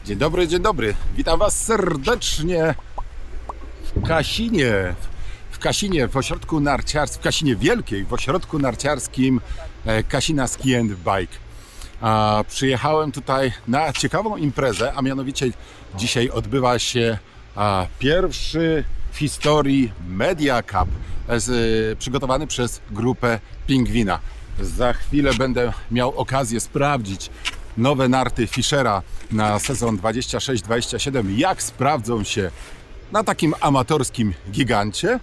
Dzień dobry, dzień dobry. Witam Was serdecznie w Kasinie. W Kasinie, w ośrodku narciarskim, w Kasinie Wielkiej, w ośrodku narciarskim Kasina Ski and Bike. Przyjechałem tutaj na ciekawą imprezę, a mianowicie dzisiaj odbywa się pierwszy w historii Media Cup przygotowany przez grupę Pingwina. Za chwilę będę miał okazję sprawdzić nowe narty Fischera na sezon 26-27, jak sprawdzą się na takim amatorskim gigancie.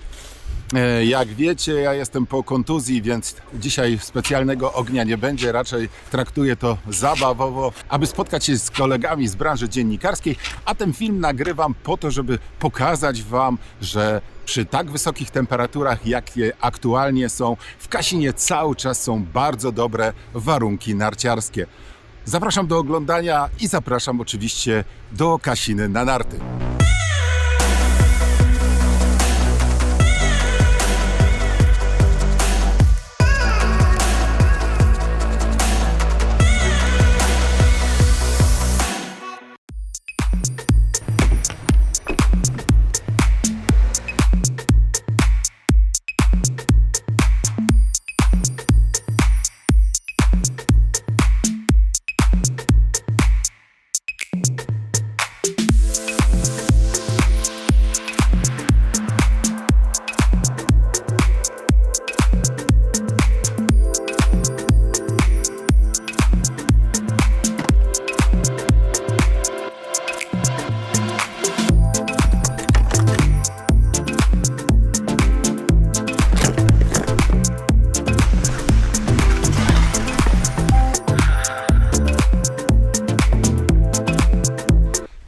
Jak wiecie, ja jestem po kontuzji, więc dzisiaj specjalnego ognia nie będzie, raczej traktuję to zabawowo, aby spotkać się z kolegami z branży dziennikarskiej, a ten film nagrywam po to, żeby pokazać Wam, że przy tak wysokich temperaturach, jakie aktualnie są, w Kasinie cały czas są bardzo dobre warunki narciarskie. Zapraszam do oglądania i zapraszam oczywiście do Kasiny na narty.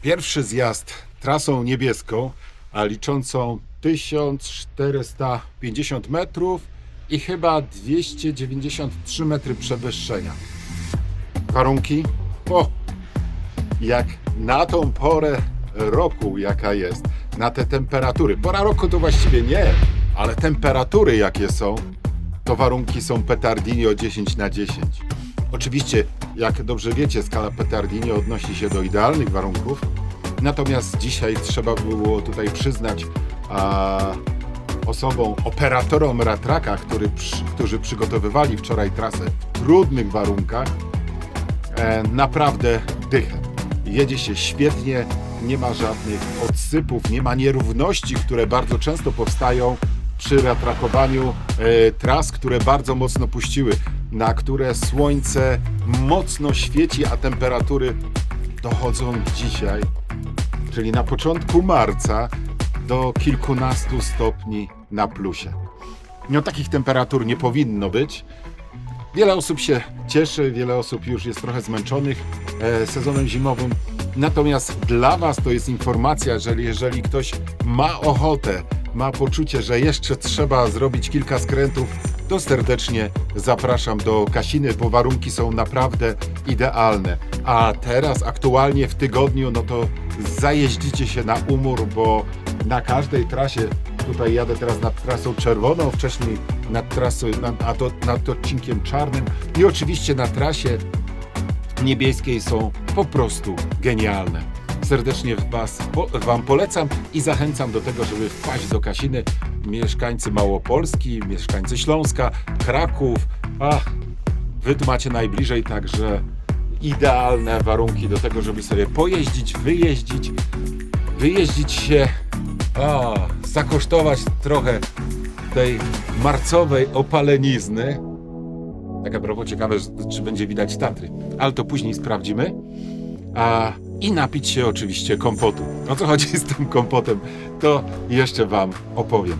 Pierwszy zjazd trasą niebieską, a liczącą 1450 metrów i chyba 293 metry przewyższenia. Warunki? Jak na tą porę roku, jaka jest, na te temperatury. Pora roku to właściwie nie, ale temperatury jakie są, to warunki są Petardini o 10/10. Oczywiście, jak dobrze wiecie, skala Petardini odnosi się do idealnych warunków, natomiast dzisiaj trzeba było tutaj przyznać operatorom ratraka, którzy przygotowywali wczoraj trasę w trudnych warunkach, naprawdę dychę. Jedzie się świetnie, nie ma żadnych odsypów, nie ma nierówności, które bardzo często powstają przy ratrakowaniu tras, które bardzo mocno puściły, na które słońce mocno świeci, a temperatury dochodzą dzisiaj, czyli na początku marca, do kilkunastu stopni na plusie. No, takich temperatur nie powinno być. Wiele osób się cieszy, wiele osób już jest trochę zmęczonych sezonem zimowym. Natomiast dla Was to jest informacja, że jeżeli ktoś ma ochotę, ma poczucie, że jeszcze trzeba zrobić kilka skrętów, to serdecznie zapraszam do Kasiny, bo warunki są naprawdę idealne. A teraz aktualnie w tygodniu, no to zajeździcie się na umór, bo na każdej trasie, tutaj jadę teraz nad trasą czerwoną, wcześniej nad odcinkiem czarnym i oczywiście na trasie niebieskiej są po prostu genialne. Serdecznie Wam polecam i zachęcam do tego, żeby wpaść do Kasiny. Mieszkańcy Małopolski, mieszkańcy Śląska, Kraków, Wy tu macie najbliżej, także idealne warunki do tego, żeby sobie pojeździć, wyjeździć się, zakosztować trochę tej marcowej opalenizny. Tak a propos, ciekawe, czy będzie widać Tatry, ale to później sprawdzimy. I napić się oczywiście kompotu. O co chodzi z tym kompotem, to jeszcze Wam opowiem.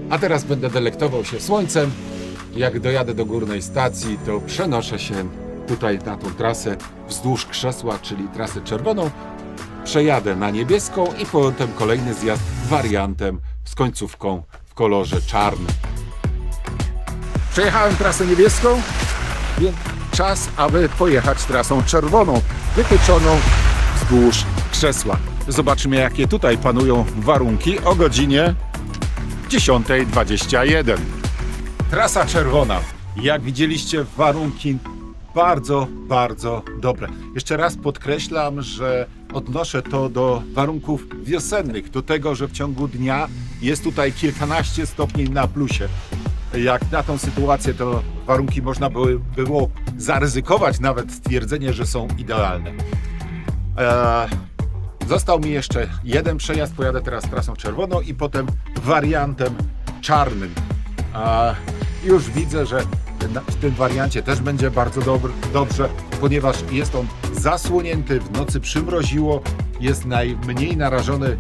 A teraz będę delektował się słońcem. Jak dojadę do górnej stacji, to przenoszę się tutaj na tą trasę wzdłuż krzesła, czyli trasę czerwoną. Przejadę na niebieską i potem kolejny zjazd wariantem z końcówką w kolorze czarnym. Przejechałem trasę niebieską, więc czas, aby pojechać trasą czerwoną, wytyczoną wzdłuż krzesła. Zobaczymy, jakie tutaj panują warunki o godzinie 10:21. Trasa czerwona. Jak widzieliście, warunki bardzo, bardzo dobre. Jeszcze raz podkreślam, że odnoszę to do warunków wiosennych, do tego, że w ciągu dnia jest tutaj kilkanaście stopni na plusie. Jak na tą sytuację, to warunki można było zaryzykować nawet stwierdzenie, że są idealne. Został mi jeszcze jeden przejazd, pojadę teraz trasą czerwoną i potem wariantem czarnym. Już widzę, że w tym wariancie też będzie bardzo dobrze, ponieważ jest on zasłonięty, w nocy przymroziło, jest najmniej narażony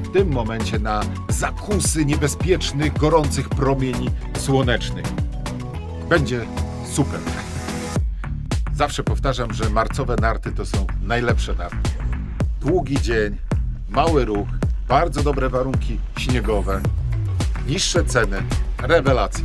w tym momencie na zakusy niebezpiecznych, gorących promieni słonecznych. Będzie super. Zawsze powtarzam, że marcowe narty to są najlepsze narty. Długi dzień, mały ruch, bardzo dobre warunki śniegowe, niższe ceny, rewelacja.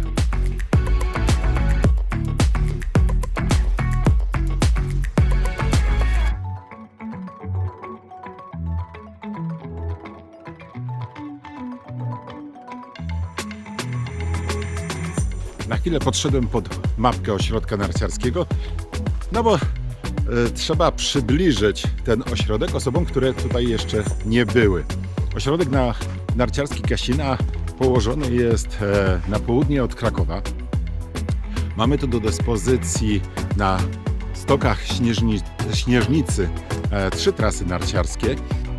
Na chwilę podszedłem pod mapkę ośrodka narciarskiego, no bo trzeba przybliżyć ten ośrodek osobom, które tutaj jeszcze nie były. Ośrodek narciarski Kasina położony jest na południe od Krakowa. Mamy tu do dyspozycji na stokach Śnieżnicy 3 trasy narciarskie.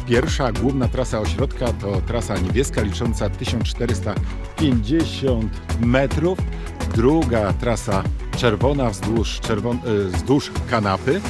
Pierwsza, główna trasa ośrodka to trasa niebieska licząca 1450 metrów. Druga trasa czerwona wzdłuż kanapy,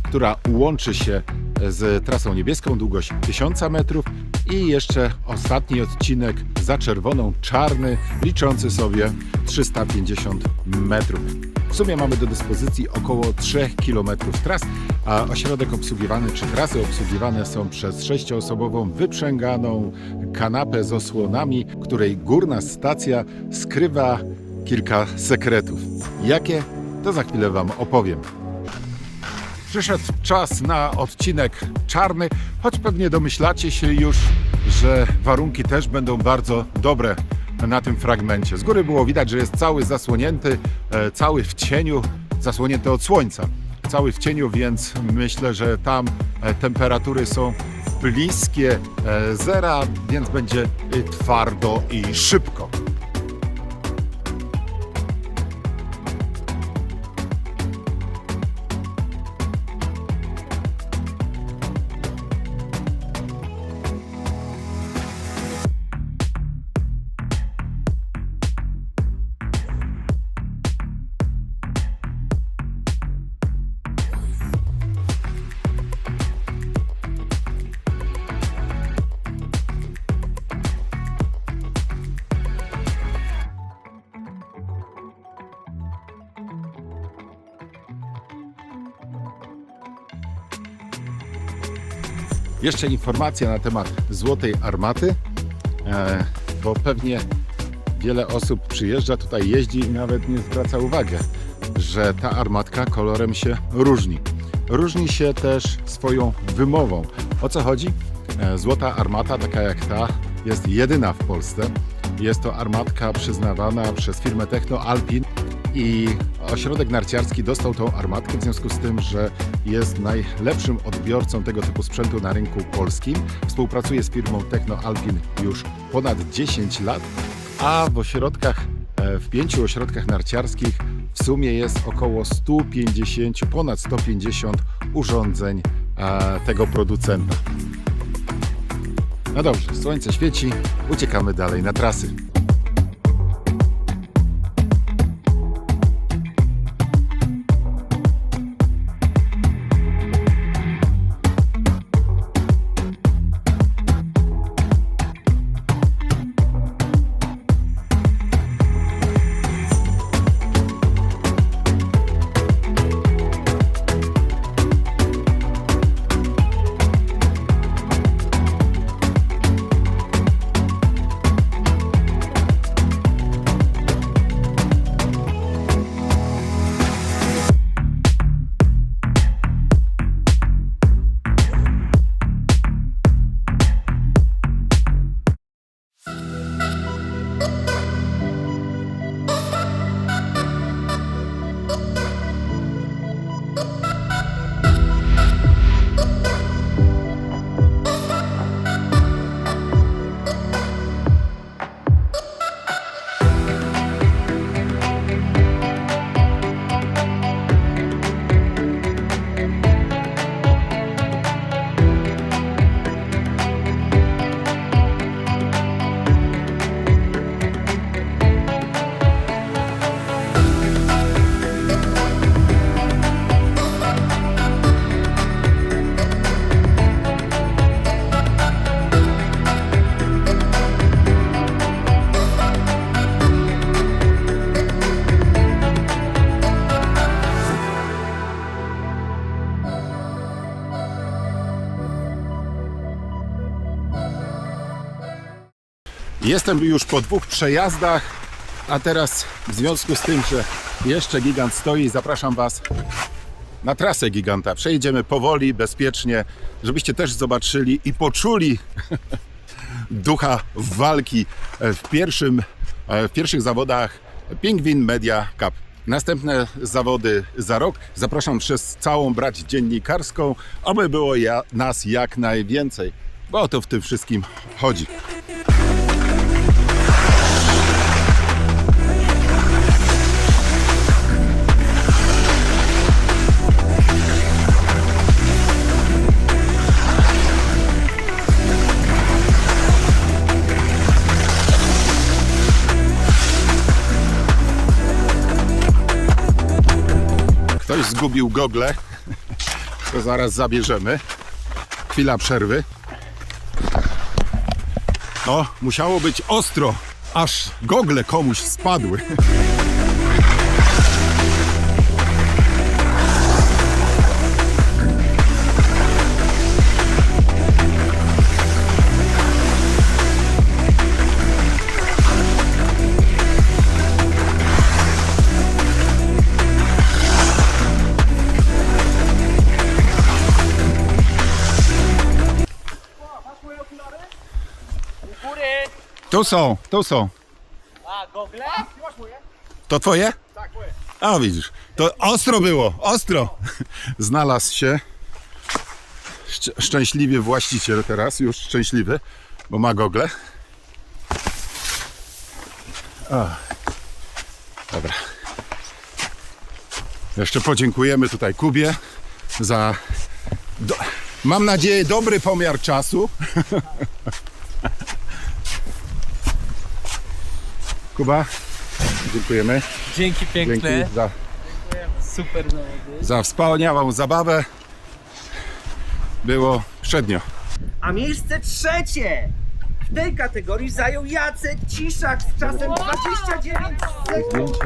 która łączy się z trasą niebieską, długość 1000 metrów i jeszcze ostatni odcinek za czerwoną, czarny, liczący sobie 350 metrów. W sumie mamy do dyspozycji około 3 km tras, a ośrodek obsługiwany, czy trasy obsługiwane są przez 6-osobową wyprzęganą kanapę z osłonami, której górna stacja skrywa kilka sekretów. Jakie? To za chwilę Wam opowiem. Przyszedł czas na odcinek czarny, choć pewnie domyślacie się już, że warunki też będą bardzo dobre na tym fragmencie. Z góry było widać, że jest cały zasłonięty, cały w cieniu, zasłonięty od słońca. Cały w cieniu, więc myślę, że tam temperatury są bliskie zera, więc będzie twardo i szybko. Jeszcze informacja na temat Złotej Armaty, bo pewnie wiele osób przyjeżdża tutaj, jeździ i nawet nie zwraca uwagi, że ta armatka kolorem się różni. Różni się też swoją wymową. O co chodzi? Złota Armata, taka jak ta, jest jedyna w Polsce. Jest to armatka przyznawana przez firmę Techno Alpin i ośrodek narciarski dostał tą armatkę w związku z tym, że jest najlepszym odbiorcą tego typu sprzętu na rynku polskim. Współpracuje z firmą Techno Alpin już ponad 10 lat, a w 5 ośrodkach narciarskich w sumie jest około 150, ponad 150 urządzeń tego producenta. No dobrze, słońce świeci, uciekamy dalej na trasy. Jestem już po 2 przejazdach, a teraz w związku z tym, że jeszcze gigant stoi, zapraszam Was na trasę giganta. Przejedziemy powoli, bezpiecznie, żebyście też zobaczyli i poczuli ducha walki w pierwszych zawodach Pingwin Media Cup. Następne zawody za rok. Zapraszam przez całą brać dziennikarską, aby było nas jak najwięcej, bo o to w tym wszystkim chodzi. Ktoś zgubił gogle, to zaraz zabierzemy. Chwila przerwy. No, musiało być ostro, aż gogle komuś spadły. Tu są. A, gogle? To twoje? Tak, moje. A widzisz, to ostro było, ostro. Znalazł się szczęśliwie właściciel teraz, już szczęśliwy, bo ma gogle. O. Dobra. Jeszcze podziękujemy tutaj Kubie za, mam nadzieję, dobry pomiar czasu. Kuba, dziękujemy. Dzięki piękne. Dzięki za, Super zawody. za wspaniałą zabawę. Było przednio. A miejsce trzecie w tej kategorii zajął Jacek Ciszak z czasem 29 sekund.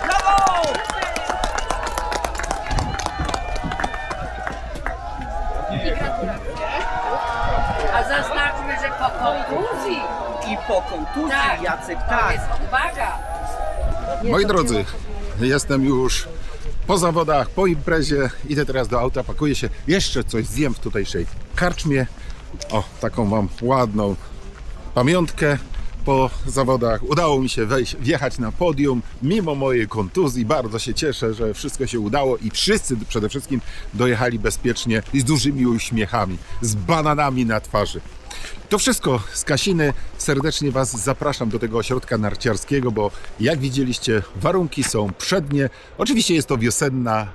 Brawo! A zaznaczmy, że po kontuzji. I po kontuzji Tak, Jacek, to tak. jest uwaga. Moi drodzy, jestem już po zawodach, po imprezie. Idę teraz do auta, pakuję się. Jeszcze coś zjem w tutejszej karczmie. O, taką mam ładną pamiątkę po zawodach. Udało mi się wjechać na podium mimo mojej kontuzji. Bardzo się cieszę, że wszystko się udało i wszyscy przede wszystkim dojechali bezpiecznie i z dużymi uśmiechami, z bananami na twarzy. To wszystko z Kasiny. Serdecznie Was zapraszam do tego ośrodka narciarskiego, bo jak widzieliście, warunki są przednie. Oczywiście jest to wiosenna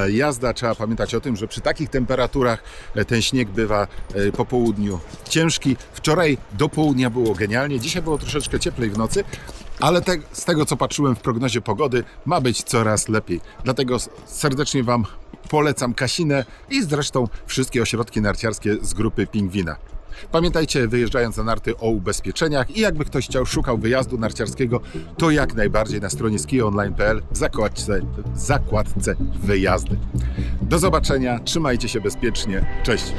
jazda. Trzeba pamiętać o tym, że przy takich temperaturach ten śnieg bywa po południu ciężki. Wczoraj do południa było genialnie. Dzisiaj było troszeczkę cieplej w nocy, ale z tego, co patrzyłem w prognozie pogody, ma być coraz lepiej. Dlatego serdecznie Wam polecam Kasinę i zresztą wszystkie ośrodki narciarskie z grupy Pingwina. Pamiętajcie, wyjeżdżając na narty, o ubezpieczeniach i jakby ktoś szukał wyjazdu narciarskiego, to jak najbardziej na stronie skionline.pl w zakładce wyjazdy. Do zobaczenia, trzymajcie się bezpiecznie, cześć!